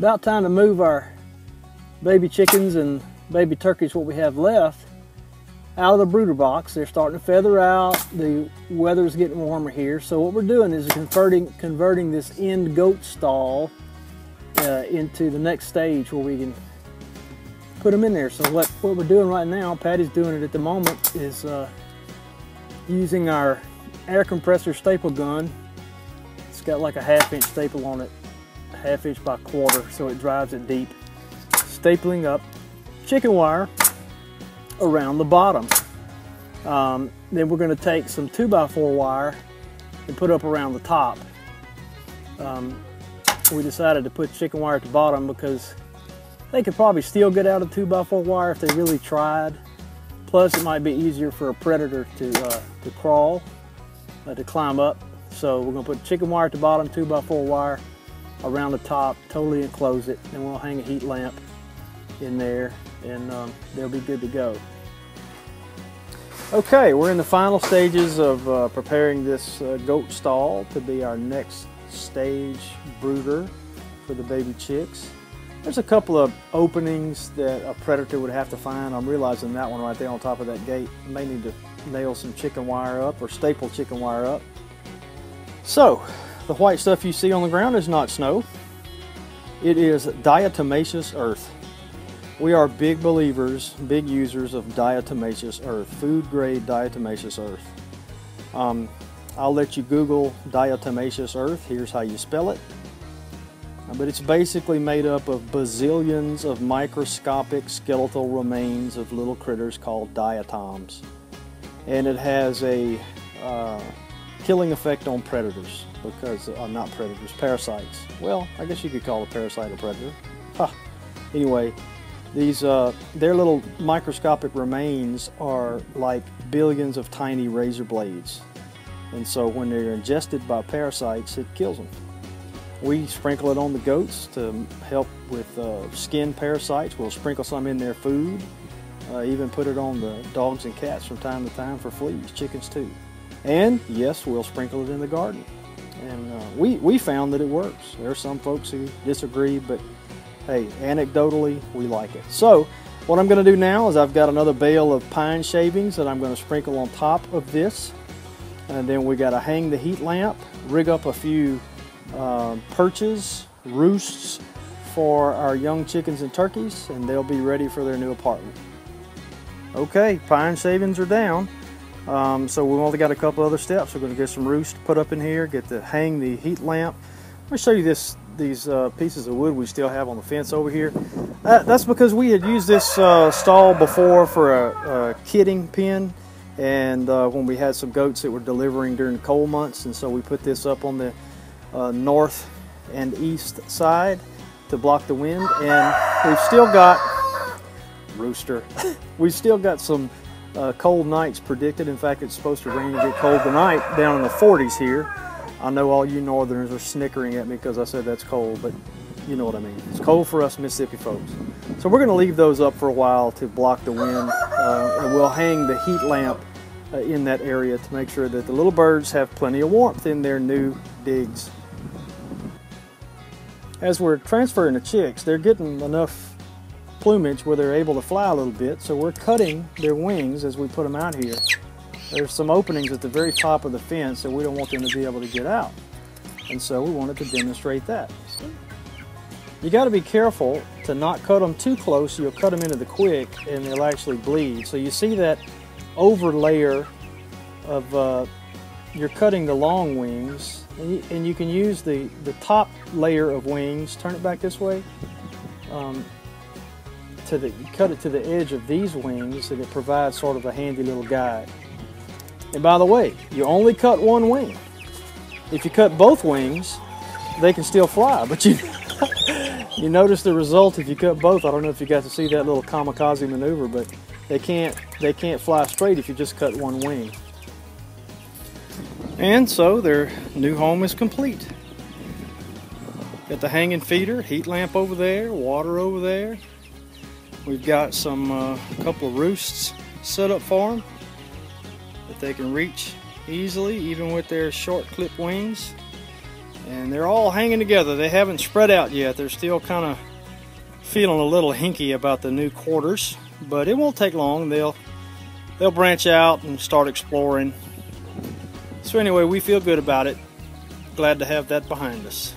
about time to move our baby chickens and baby turkeys, what we have left, out of the brooder box. They're starting to feather out. The weather's getting warmer here. So what we're doing is converting this end goat stall into the next stage where we can put them in there. So what we're doing right now, Patty's doing it at the moment, is using our air compressor staple gun. It's got like a 1/2-inch staple on it, 1/2 inch by 1/4, so it drives it deep. Stapling up chicken wire around the bottom. Then we're going to take some 2x4 wire and put up around the top. We decided to put chicken wire at the bottom because they could probably still get out of 2x4 wire if they really tried. Plus, it might be easier for a predator to crawl, to climb up. So we're going to put chicken wire at the bottom, 2x4 wire around the top, totally enclose it, and we'll hang a heat lamp in there, and they'll be good to go. Okay, we're in the final stages of preparing this goat stall to be our next stage brooder for the baby chicks. There's a couple of openings that a predator would have to find. I'm realizing that one right there on top of that gate. May need to nail some chicken wire up or staple chicken wire up. So, the white stuff you see on the ground is not snow. It is diatomaceous earth. We are big believers, big users of diatomaceous earth, food grade diatomaceous earth. I'll let you Google diatomaceous earth. Here's how you spell it. But it's basically made up of bazillions of microscopic skeletal remains of little critters called diatoms. And it has a killing effect on predators, because, not predators, parasites. Well, I guess you could call a parasite a predator. Huh. Anyway, these, their little microscopic remains are like billions of tiny razor blades. And so when they're ingested by parasites, it kills them. We sprinkle it on the goats to help with skin parasites. We'll sprinkle some in their food, even put it on the dogs and cats from time to time for fleas, chickens too. And yes, we'll sprinkle it in the garden. And we found that it works. There are some folks who disagree, but hey, anecdotally, we like it. So what I'm going to do now is I've got another bale of pine shavings that I'm going to sprinkle on top of this. And then we got to hang the heat lamp, rig up a few perches, roosts for our young chickens and turkeys, and they'll be ready for their new apartment. Okay, pine shavings are down. So we've only got a couple other steps. We're going to get some roosts put up in here, get to hang the heat lamp. Let me show you these pieces of wood we still have on the fence over here. That's because we had used this stall before for a kidding pen, and when we had some goats that were delivering during the cold months, and so we put this up on the north and east side to block the wind. And we've still got rooster. We've still got some cold nights predicted. In fact, it's supposed to rain and get cold tonight, down in the 40s here. I know all you northerners are snickering at me because I said that's cold, but you know what I mean. It's cold for us Mississippi folks. So we're going to leave those up for a while to block the wind, and we'll hang the heat lamp in that area to make sure that the little birds have plenty of warmth in their new digs. As we're transferring the chicks, they're getting enough plumage where they're able to fly a little bit, so we're cutting their wings as we put them out here. There's some openings at the very top of the fence that we don't want them to be able to get out, and so we wanted to demonstrate that. You got to be careful to not cut them too close. You'll cut them into the quick and they'll actually bleed. So you see that over layer of you're cutting the long wings, and you can use the top layer of wings, turn it back this way, cut it to the edge of these wings, and it provides sort of a handy little guide. And by the way, you only cut one wing. If you cut both wings, they can still fly, but you notice the result if you cut both. I don't know if you got to see that little kamikaze maneuver, but they can't fly straight if you just cut one wing. And so their new home is complete. Got the hanging feeder, heat lamp over there, water over there. We've got some couple of roosts set up for them that they can reach easily, even with their short clip wings. And they're all hanging together. They haven't spread out yet. They're still kind of feeling a little hinky about the new quarters, but it won't take long. They'll branch out and start exploring. So anyway, we feel good about it. Glad to have that behind us.